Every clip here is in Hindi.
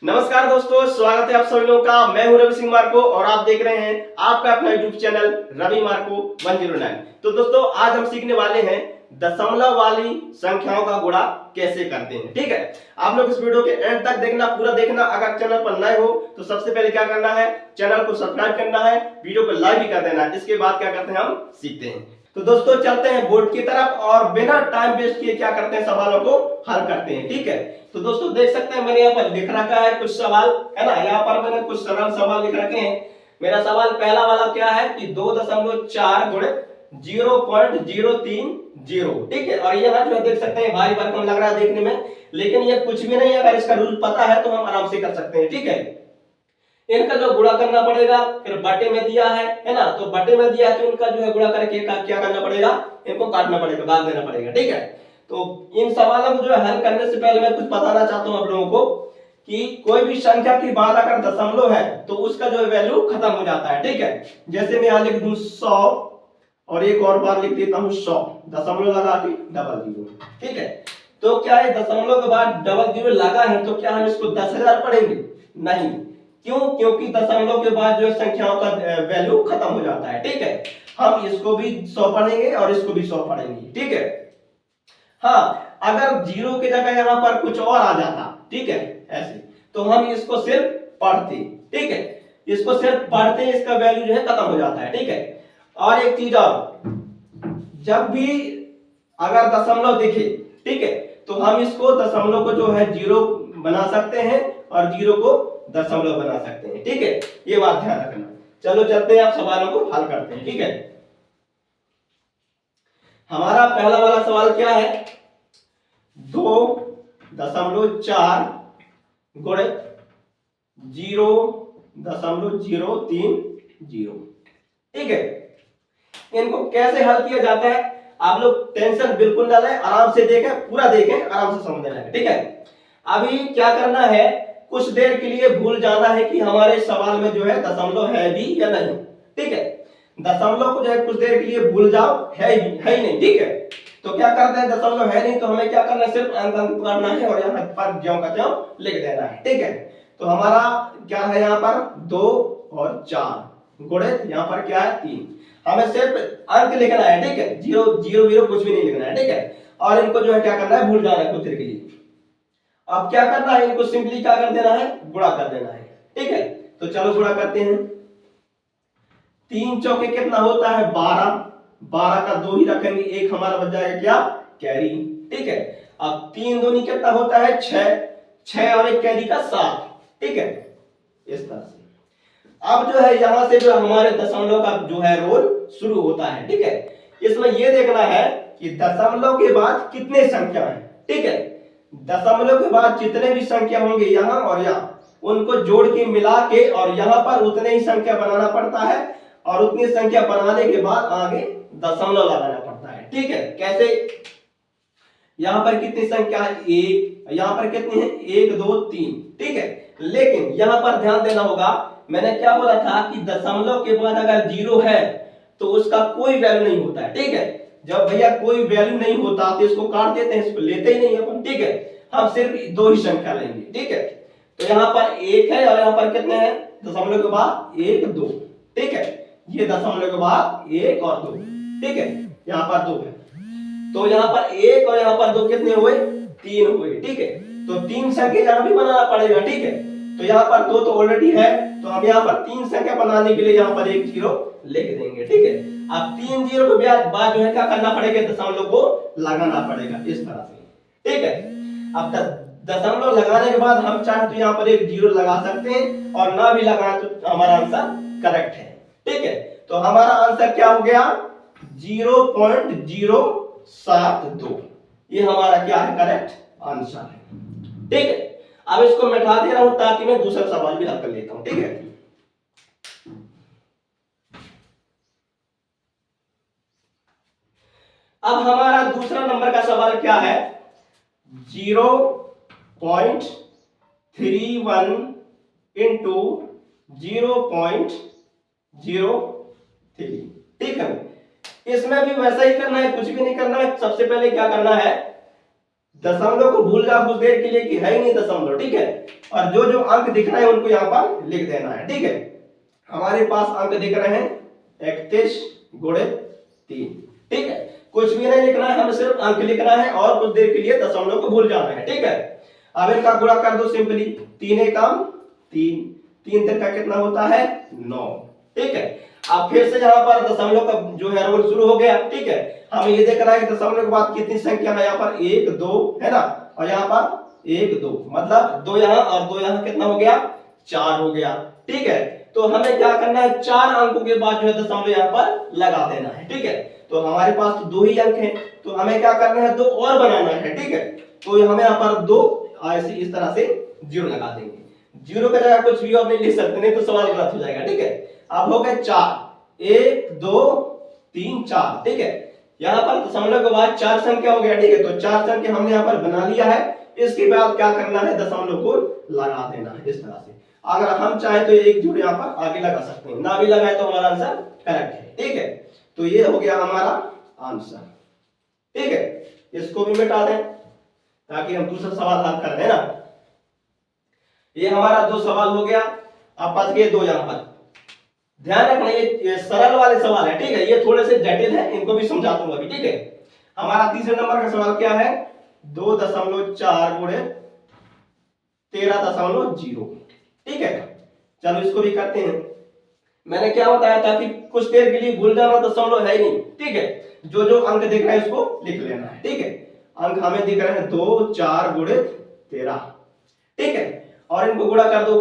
नमस्कार दोस्तों, स्वागत है आप सभी लोगों का। मैं हूं रवि सिंह मार्को और आप देख रहे हैं आपका अपना यूट्यूब चैनल रवि मार्को 109। तो दोस्तों आज हम सीखने वाले हैं दशमलव वाली संख्याओं का गुणा कैसे करते हैं। ठीक है, आप लोग इस वीडियो के एंड तक देखना, पूरा देखना। अगर चैनल पर नए हो तो सबसे पहले क्या करना है, चैनल को सब्सक्राइब करना है, वीडियो को लाइक भी कर देना है। इसके बाद क्या करते हैं, हम सीखते हैं। तो दोस्तों चलते हैं बोर्ड की तरफ और बिना टाइम वेस्ट किए क्या करते हैं, सवालों को हल करते हैं। ठीक है, तो दोस्तों देख सकते हैं मैंने यहाँ पर लिख रखा है कुछ सवाल, है ना। यहाँ पर मैंने कुछ सरल सवाल लिख रखे हैं। मेरा सवाल पहला वाला क्या है कि 2.4 गुणित 0.030। ठीक है, और यहाँ जो देख सकते हैं भारी भरकम लग रहा है देखने में, लेकिन ये कुछ भी नहीं है। अगर इसका रूल पता है तो हम आराम से कर सकते हैं। ठीक है, इनका जो गुणा करना पड़ेगा, फिर बटे में दिया है ना, तो बटे में दिया है तो इनका जो है गुणा करके क्या करना पड़ेगा, इनको काटना पड़ेगा, भाग देना पड़ेगा। ठीक है, तो इन सवालों को जो है हल करने से पहले मैं कुछ बताना चाहता हूं आप लोगों को कि कोई भी संख्या की बाद अगर दशमलव है तो उसका जो है वैल्यू खत्म हो जाता है। ठीक है, जैसे मैं यहां लिख दूं 100 और एक और बार लिख देता हूं 100, दशमलव लगा के डबल जीरो। ठीक है, तो क्या है दशमलव के बाद डबल जीरो लगा है तो क्या हम इसको 10,000 पढ़ेंगे? नहीं। क्यों? क्योंकि दशमलव के बाद जो है संख्याओं का वैल्यू खत्म हो जाता है। ठीक है, हम इसको भी 100 पढ़ेंगे और इसको भी 100 पढ़ेंगे। ठीक है, हाँ, अगर जीरो की जगह यहाँ पर कुछ और आ जाता, ठीक है, ऐसे, तो हम इसको सिर्फ पढ़ते। ठीक है, इसको सिर्फ पढ़ते, इसका वैल्यू जो है खत्म हो जाता है। ठीक है, और एक चीज और, जब भी अगर दशमलव दिखे, ठीक है, तो हम इसको दशमलव को जो है जीरो बना सकते हैं और जीरो को दशमलव बना सकते हैं। ठीक है, ये बात ध्यान रखना। चलो चलते हैं, आप सवालों को हल करते हैं। ठीक है, हमारा पहला वाला सवाल क्या है, 2.4 गुणित 0.030। ठीक है, इनको कैसे हल किया जाता है आप लोग टेंशन बिल्कुल ना लें, आराम से देखें, पूरा देखें, आराम से समझने लगे। ठीक है, अभी क्या करना है, कुछ देर के लिए भूल जाना है कि हमारे सवाल में जो है दशमलव है भी या नहीं। ठीक है, दशमलव को जो है कुछ देर के लिए भूल जाओ, है ही नहीं। ठीक है, तो क्या करते हैं, दशमलव है नहीं तो हमें क्या करना है, सिर्फ अंक करना है और यहाँ पर ज्यों का त्यों लिख देना है। ठीक है, तो हमारा क्या है, यहाँ पर 2 और 4 गुणित यहाँ पर क्या है 3। हमें सिर्फ अंक लिखना है। ठीक है, जीरो जीरो जीरो कुछ भी नहीं लिखना है। ठीक है, और इनको जो है क्या करना है, भूल जाना है कुछ देर के लिए। अब क्या करना है, इनको सिंपली क्या कर देना है, गुणा कर देना है। ठीक है, तो चलो गुणा करते हैं। 3 चौके कितना होता है, 12। 12 का 2 ही रखेंगे, एक हमारा बच जाएगा क्या, कैरी। ठीक है, अब 3 दूनी कितना होता है, 6। 6 और एक कैरी का 7। ठीक है, इस तरह से अब जो है यहां से जो हमारे दशमलव का जो है रोल शुरू होता है। ठीक है, इसमें यह देखना है कि दशमलव के बाद कितने संख्या है। ठीक है, दशमलव के बाद जितने भी संख्या होंगे यहाँ और यहाँ, उनको जोड़ के मिला के और यहाँ पर उतने ही संख्या बनाना पड़ता है और उतनी संख्या बनाने के बाद आगे दशमलव लगाना पड़ता है। ठीक है, कैसे, यहाँ पर कितनी संख्या है, 1, यहाँ पर कितनी है, 1 2 3। ठीक है, लेकिन यहाँ पर ध्यान देना होगा, मैंने क्या बोला था कि दशमलव के बाद अगर जीरो है तो उसका कोई वैल्यू नहीं होता है। ठीक है, जब भैया कोई वैल्यू नहीं होता तो इसको काट देते हैं, इसको लेते ही नहीं अपन। ठीक है, हम सिर्फ 2 ही संख्या लेंगे। ठीक है, तो यहाँ पर 1 है और यहाँ पर कितने हैं, दशमलव के बाद 1 2। ठीक है, ये दशमलव के बाद 1 और 2। ठीक है, यहाँ पर 2 है, तो यहाँ पर 1 और यहाँ पर 2 कितने हुए, 3 हुए। ठीक है, तो 3 संख्या यहाँ भी बनाना पड़ेगा। ठीक है, तो यहाँ पर 2 तो ऑलरेडी है, तो हम यहाँ पर 3 संख्या बनाने के लिए यहाँ पर 1 जीरो लिख देंगे। ठीक है, अब 3 जीरो के बाद जो है क्या करना पड़ेगा, दशमलव को लगाना पड़ेगा इस तरह से। ठीक है, अब दशमलव लगाने के बाद हम चाहे तो यहाँ पर 1 जीरो लगा सकते हैं और ना भी लगाए तो हमारा आंसर करेक्ट है। ठीक है, तो हमारा आंसर क्या हो गया, 0.072। ये हमारा क्या है, करेक्ट आंसर है। ठीक है, अब इसको मिटा दे रहा हूं ताकि मैं दूसरा सवाल भी हल कर लेता हूं। ठीक है, अब हमारा दूसरा नंबर का सवाल क्या है, 0.31 इंटू 0.03। ठीक है, इसमें भी वैसा ही करना है, कुछ भी नहीं करना है। सबसे पहले क्या करना है, दशमलव को भूल जाओ कुछ देर के लिए कि है ही नहीं दशमलव, ठीक है। और जो जो अंक दिख रहे हैं उनको यहाँ पर लिख देना है, ठीक है। हमारे पास अंक दिख रहे हैं 31 गुणित 3, ठीक है। कुछ भी नहीं लिखना है, हमें सिर्फ अंक लिखना है और कुछ देर के लिए दशमलव को भूल जाना है, ठीक है। अब इनका गुणा कर दो सिंपली, 3 एकम 3, 3 3 का कितना होता है 9, ठीक है। अब फिर से यहाँ पर दशमलव का जो है रोल शुरू हो गया, ठीक है। हमें ये देखना है कि दशमलव के बाद कितनी संख्या है, यहाँ पर 1 2 है ना, और यहाँ पर 1 2 मतलब 2 यहाँ और 2 यहाँ कितना हो गया 4 हो गया, ठीक है। तो हमें क्या करना है, 4 अंकों के बाद जो है दशमलव यहाँ पर लगा देना है, ठीक है। तो हमारे पास तो 2 ही अंक हैं, तो हमें क्या करना है 2 और बनाना है, ठीक है। तो हमें यहाँ पर 2 ऐसे इस तरह से 0 लगा देंगे, 0 का जगह कुछ भी और नहीं लिख सकते, नहीं तो सवाल गलत हो जाएगा, ठीक है। अब हो गए 4, 1 2 3 4, ठीक है। यहाँ पर दशमलव के बाद 4 संख्या हो गया, ठीक है। तो 4 संख्या हमने यहाँ पर बना लिया है। इसके बाद क्या करना है, दशमलव को लगा देना है इस तरह से। अगर हम चाहे तो एक जोड़ यहाँ पर आगे लगा सकते हैं, ना भी लगाए तो हमारा आंसर करेक्ट है, ठीक है। तो ये हो गया हमारा आंसर, ठीक है। इसको भी मिटा दें ताकि हम दूसरा सवाल हल कर लें ना। ये हमारा 2 सवाल हो गया, अब बच गए 2 यहाँ पर। ध्यान रखना ये सरल वाले सवाल है, ठीक है। ये थोड़े से जटिल है, इनको भी समझाता हूं अभी, ठीक है। हमारा तीसरे नंबर का सवाल क्या है, 2.4 गुणित 13.0, ठीक है। चलो इसको भी करते हैं। मैंने क्या बताया था कि कुछ देर के लिए भूल जाना दशमलव है ही नहीं, ठीक है। जो जो अंक दिख रहे हैं उसको लिख लेना है, ठीक है। अंक हमें दिख रहे हैं 2 4 गुणित 13, ठीक है। और इनको गुणा कर दो,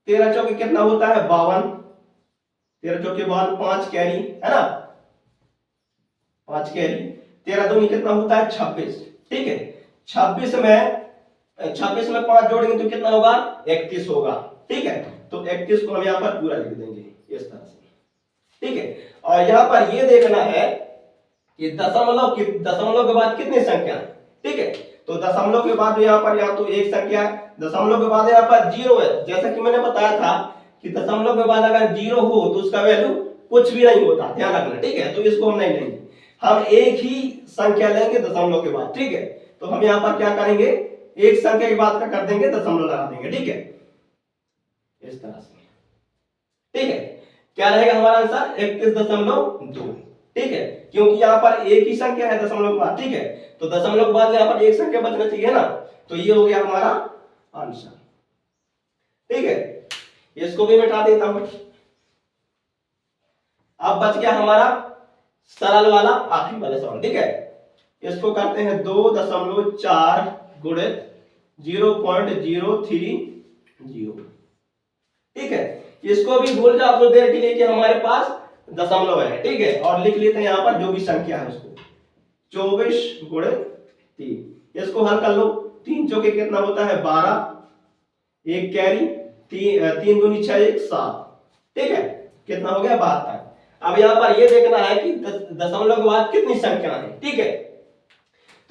13 चौके कितना होता है 52, 13 चौके 52, 5 कैरी है ना, 5 कैरी, 13 दूनी कितना होता है 26, ठीक है। 26 में 5 जोड़ेंगे तो कितना होगा 31 होगा, ठीक है। तो 31 को हम यहाँ पर पूरा लिख देंगे इस तरह से, ठीक है। और यहाँ पर ये देखना है कि दशमलव के बाद कितनी संख्या है, ठीक है। तो दशमलव के बाद यहाँ पर या तो एक संख्या है, दशमलव के बाद यहाँ पर 0 है। जैसा कि मैंने बताया था कि दशमलव के बाद अगर 0 हो तो उसका वैल्यू कुछ भी नहीं होता, ध्यान रखना, ठीक है। तो इसको हम नहीं लेंगे, हम एक ही संख्या लेंगे दशमलव के बाद, ठीक है। तो हम यहाँ पर क्या करेंगे, एक संख्या के बाद का कर देंगे दशमलव लगा देंगे, ठीक है, इस तरह से, ठीक है। क्या रहेगा हमारा आंसर 31.2, ठीक है। क्योंकि यहाँ पर एक ही संख्या है दशमलव के बाद, ठीक है। तो दशमलव के बाद यहाँ पर एक संख्या बचना चाहिए ना, तो ये हो गया हमारा आंसर, ठीक है। इसको भी मिटा देता हूं। अब बच गया हमारा सरल वाला आखिरी वाला सवाल, ठीक है। इसको करते हैं 2.4 गुणित 0.030, ठीक है। इसको भी भूल जाओ कुछ देर के लिए कि हमारे पास दशमलव है, ठीक है। और लिख लेते हैं यहाँ पर जो भी संख्या है उसको, 24 गुणित 3। इसको हल कर लो, 3 चौके कितना होता है 12, एक कैरी, 3 दूनी 6 1 7, ठीक है। कितना हो गया 72। अब यहाँ पर ये देखना है कि दशमलव के बाद कितनी संख्या है, ठीक है।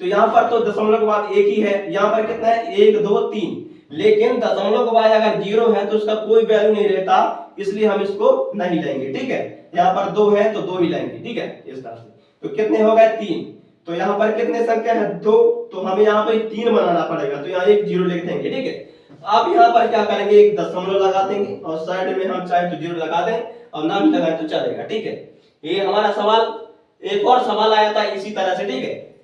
तो यहाँ पर तो दशमलव के बाद एक ही है, यहाँ पर कितना है 1 2 3, लेकिन दशमलव के बाद अगर 0 है तो उसका कोई वैल्यू नहीं रहता, इसलिए हम इसको नहीं लेंगे, ठीक है। यहाँ पर 2 है तो 2 ही लेंगे, ठीक है, इस तरह से। तो कितने हो गए 3, तो यहाँ पर कितने संख्या है 2, तो हमें यहाँ पर 3 बनाना पड़ेगा, तो यहाँ एक 0 लिख देंगे, ठीक है। अब यहाँ पर क्या करेंगे, एक दशमलव लगा देंगे और साइड में हम चाहे तो 0 लगा दें और ना भी लगाए तो चलेगा, ठीक है। ये हमारा सवाल, एक और सवाल आया था इसी तरह से, ठीक है।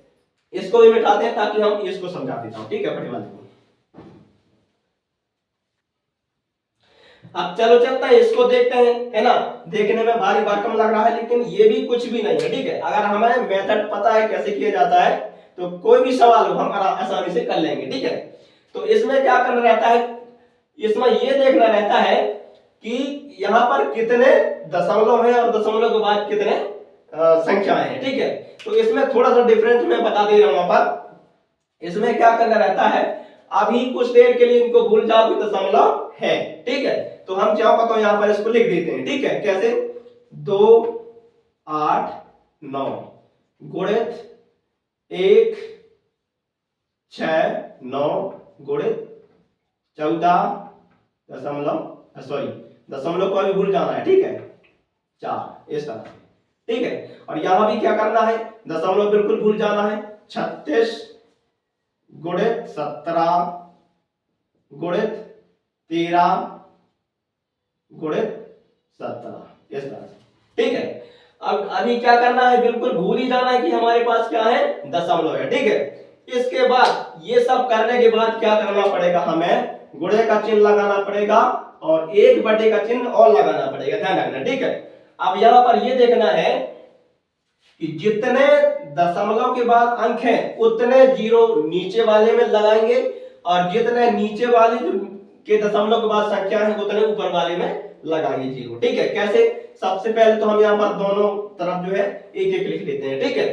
इसको भी मिटाते हैं ताकि हम इसको समझा देता हूं, ठीक है बड़े वाले को। अब चलो चलता है इसको देखते हैं, है ना। देखने में भारी भरकम लग रहा है लेकिन ये भी कुछ भी नहीं है, ठीक है। अगर हमें मेथड पता है कैसे किया जाता है तो कोई भी सवाल हो हम आसानी से कर लेंगे, ठीक है। तो इसमें क्या करना रहता है, इसमें ये देखना रहता है कि यहाँ पर कितने दशमलव हैं और दशमलव के बाद कितने संख्याएं हैं, ठीक है। तो इसमें थोड़ा सा डिफरेंस मैं बता दे रहा हूं। यहाँ पर इसमें क्या करना रहता है, अभी कुछ देर के लिए इनको भूल जाओ कि दशमलव है, ठीक है। तो हम चाहो तो यहाँ पर इसको लिख देते हैं, ठीक है। कैसे, 2 8 9 गुणित 1 6 9 गुणित 14 को भी भूल जाना है, ठीक है, 4, इस तरह से, ठीक है। और यहां भी क्या करना है, दशमलव बिल्कुल भूल जाना है, 36 गुणित 17 गुणित 13 गुणित 17 इस तरह से। ठीक है, अब अभी क्या करना है, बिल्कुल भूल ही जाना है कि हमारे पास क्या है, दशमलव है। ठीक है, इसके बाद ये सब करने के बाद क्या करना पड़ेगा, हमें गुणे का चिन्ह लगाना पड़ेगा और 1/, का चिन्ह और लगाना पड़ेगा, ध्यान रखना। ठीक है, अब यहां पर ये देखना है कि जितने दशमलव के बाद अंक हैं उतने जीरो नीचे वाले में लगाएंगे और जितने नीचे वाले के दशमलव के बाद संख्या है उतने ऊपर वाले में लगाएंगे जीरो। ठीक है, कैसे, सबसे पहले तो हम यहाँ पर दोनों तरफ जो है एक एक लिख लेते हैं। ठीक है,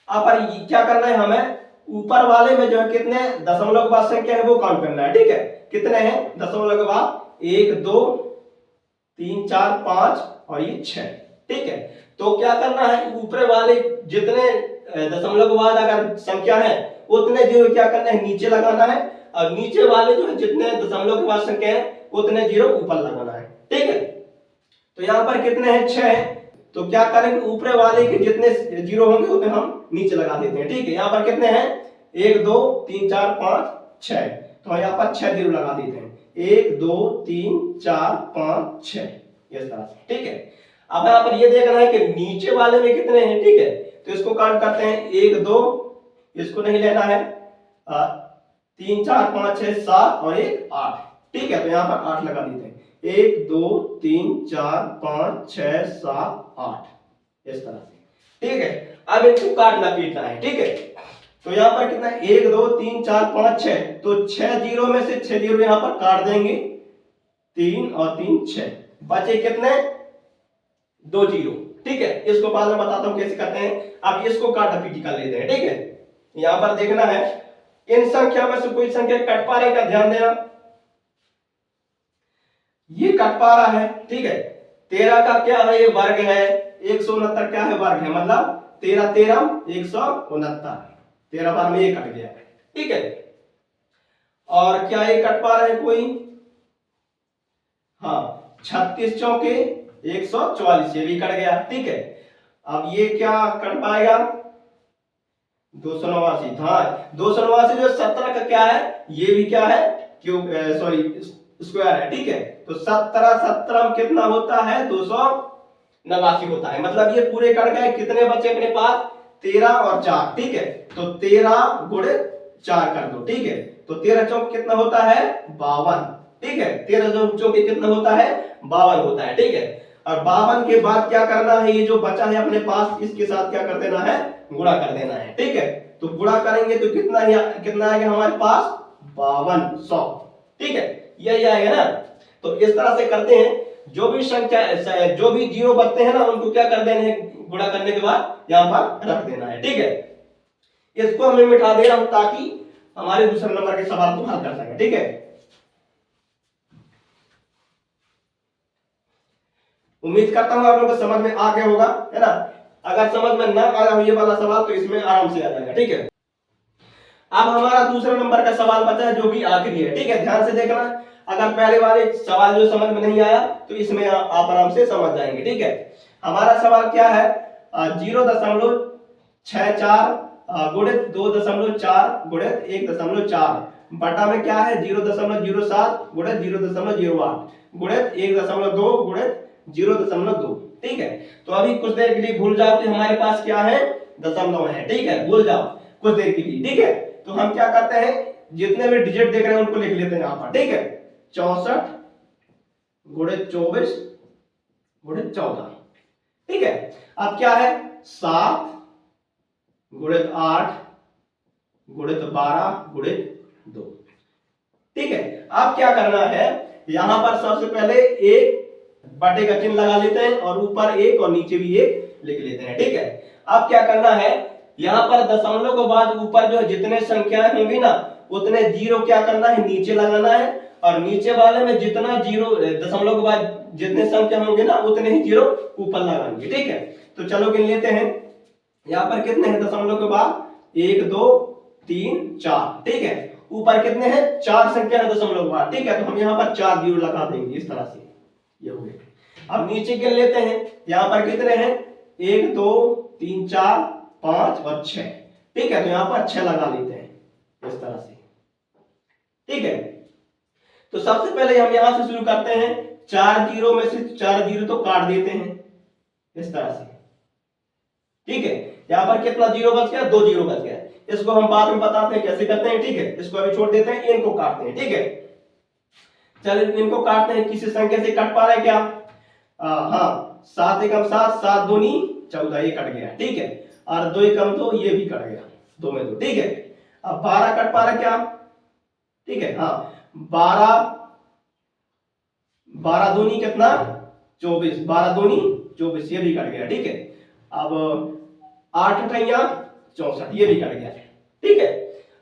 अब पर क्या करना है, हमें ऊपर वाले में जो है कितने दशमलव के बाद संख्या है वो काउंट करना है। ठीक है, कितने हैं दशमलव के बाद, 1 2 3 4 5 और ये 6। ठीक है, तो क्या करना है, ऊपर वाले जितने दशमलव के बाद अगर संख्या है उतने जीरो क्या करना है, नीचे लगाना है और नीचे वाले जो है जितने दशमलव के बाद संख्या है उतने जीरो ऊपर लगाना है। ठीक है, तो यहाँ पर कितने हैं, 6 है, तो क्या करेंगे, ऊपर वाले के जितने जीरो होंगे उतने हम नीचे लगा देते हैं। ठीक है, यहाँ पर कितने हैं, 1 2 3 4 5 6, तो यहाँ पर 6 जीरो लगा देते हैं, 1 2 3 4 5 6 इस तरह से। ठीक है, अब यहाँ पर ये देखना है कि नीचे वाले में कितने हैं। ठीक है, तो इसको काउंट करते हैं, 1 2, इसको नहीं लेना है, 3 4 5 6 7 और 1 8। ठीक है, तो यहाँ पर 8 लगा देते हैं, 1 2 3 4 5 6 7 8 इस तरह से। ठीक है, अब इनको काटना पीटना है। ठीक है, तो यहाँ पर कितना है, 1 2 3 4 5 6, तो 6 जीरो में से 6 जीरो यहाँ पर काट देंगे, 3 और 3 6, बचे कितने, 2 जीरो। ठीक है, इसको बाद में बताता हूं कैसे करते हैं, अब इसको काटा पीटी कर लेते हैं। ठीक है, यहाँ पर देखना है इन संख्या में से कोई संख्या कट पा रही का ध्यान देना, ये कट पा रहा है। ठीक है, 13 का क्या है, ये वर्ग है, 169 क्या है, वर्ग है, मतलब 13 13 169, 13 बार में ये कट गया। ठीक है, और क्या ये कट पा रहा है कोई, हाँ 36 चौके 144, ये भी कट गया। ठीक है, अब ये क्या कट पाएगा, 289, हाँ 289 जो 17 का क्या है, ये भी क्या है, क्यूब सॉरी स्क्वायर है। ठीक है, तो 17 17 में कितना होता है, 289 होता है, मतलब ये पूरे कट गए, कितने बचे अपने पास, 13 और 4। ठीक है, तो 13 गुणे 4 कर दो। ठीक है, तो 13 चौक कितना होता है, 52। ठीक है, 13 चौक कितना होता है, 52 होता है। ठीक है, और 52 के बाद क्या करना है, ये जो बचा है अपने पास इसके साथ क्या कर देना है, गुणा कर देना है। ठीक है, तो गुणा करेंगे तो कितना आएगा हमारे पास, 5200। ठीक है, यही आएगा ना। तो इस तरह से करते हैं, जो भी संख्या जो भी जीरो बचते हैं ना उनको क्या कर देना है, गुणा करने के बाद यहाँ पर रख देना है। ठीक है, इसको हमें मिटा दे रहा हूं ताकि हमारे दूसरे नंबर के सवाल को हल कर सके। ठीक है, उम्मीद करता हूं आप लोगों को समझ में आ गया होगा, है ना। अगर समझ में ना आया हो ये वाला सवाल तो इसमें आराम से आ जाएगा। ठीक है, अब हमारा दूसरा नंबर का सवाल बचा है जो कि आखिरी है। ठीक है, ध्यान से देखना, अगर पहले वाले सवाल जो समझ में नहीं आया तो इसमें आप आराम से समझ जाएंगे। ठीक है, हमारा सवाल क्या है, 0.64 गुणित 2.4 गुणित 1.4 बटा में क्या है, 0.07 गुणित 0.08 गुणित 1.2 गुणित 0.2। ठीक है, तो अभी कुछ देर के लिए भूल जाओ कि हमारे पास क्या है, दशमलव है। ठीक है, भूल जाओ कुछ देर के लिए। ठीक है, तो हम क्या करते हैं, जितने भी डिजिट देख रहे हैं उनको लिख लेते हैं यहाँ पर। ठीक है, 64 गुणित 24 गुणित 14। ठीक है, अब क्या है, 7 गुणित 8 गुणित 12 गुणित 2। ठीक है, अब क्या करना है, यहां पर सबसे पहले एक बटे का चिन्ह लगा लेते हैं और ऊपर एक और नीचे भी एक लिख लेते हैं। ठीक है, अब क्या करना है, यहाँ पर दशमलव के बाद ऊपर जो जितने संख्याएं होंगी ना उतने जीरो क्या करना है, नीचे लगाना है और नीचे वाले में जितना जीरो दशमलव के बाद जितने संख्या होंगे ना उतने ही जीरो ऊपर लगाएंगे। ठीक है, तो चलो गिन लेते हैं, यहाँ पर कितने हैं दशमलव के बाद, 1 2 3 4। ठीक है, ऊपर कितने हैं, 4 संख्या है दशमलव के बाद। ठीक है, तो हम यहाँ पर 4 जीरो लगा देंगे इस तरह से, ये हो गए। अब नीचे गिन लेते हैं, यहाँ पर कितने हैं, 1 2 3 4 5 और 6। ठीक है, तो यहाँ पर 6 लगा लेते हैं इस तरह से। ठीक है, तो सबसे पहले हम यहां से शुरू करते हैं। 4 जीरो में से 4 जीरो तो काट देते हैं इस तरह से। ठीक है, यहां पर कितना जीरो बच गया, 2 जीरो बच गया। इसको हम बाद में बताते हैं कैसे करते हैं। ठीक है, इसको अभी छोड़ देते हैं, इनको काटते हैं। ठीक है, चलिए इनको काटते हैं। किसी संख्या से कट पा रहे हैं क्या? हाँ, 7 एकम 7, 7 दूनी 14, ये कट गया। ठीक है, और 2 एकम 2, ये भी कट गया, 2 में 2। ठीक है, अब 12 कट पा रहा है क्या? ठीक है, हाँ, 12 दूनी कितना, 24, 12 दूनी 24, ये भी कट गया। ठीक है, अब 8 अठैया 64, ये भी कट गया। ठीक है,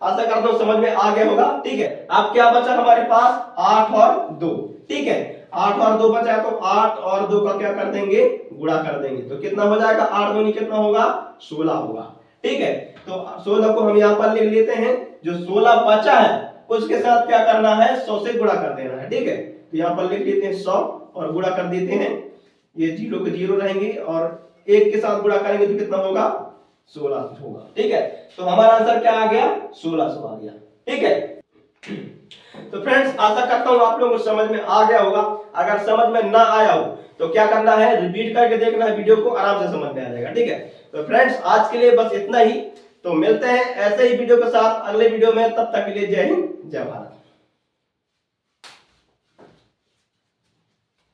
आशा करता हूं समझ में आ गया होगा। ठीक है, अब क्या बचा हमारे पास, 8 और 2। ठीक है, 8 और 2 बचा है, तो 8 और 2 का क्या कर देंगे, गुणा कर देंगे, तो कितना हो जाएगा, 8 दूनी कितना होगा, 16 होगा। ठीक है, तो 16 को हम यहाँ पर लिख लेते हैं। जो 16 बचा है उसके साथ क्या करना है, 100 से गुणा कर देना है। ठीक है, तो यहाँ पर लिख लेते हैं 100 और गुणा कर देते हैं। ये जीरो के जीरो रहेंगे और 1 के साथ गुणा करेंगे तो कितना होगा, 16 होगा। ठीक है, तो हमारा आंसर क्या आ गया, 1600 आ गया। ठीक है, तो फ्रेंड्स आशा करता हूं आप लोगों को समझ में आ गया होगा। अगर समझ में ना आया हो तो क्या करना है, रिपीट करके देखना है वीडियो को, आराम से समझ में आ जाएगा। ठीक है, तो फ्रेंड्स आज के लिए बस इतना ही। तो मिलते हैं ऐसे ही वीडियो के साथ अगले वीडियो में, तब तक के लिए जय हिंद, जय भारत।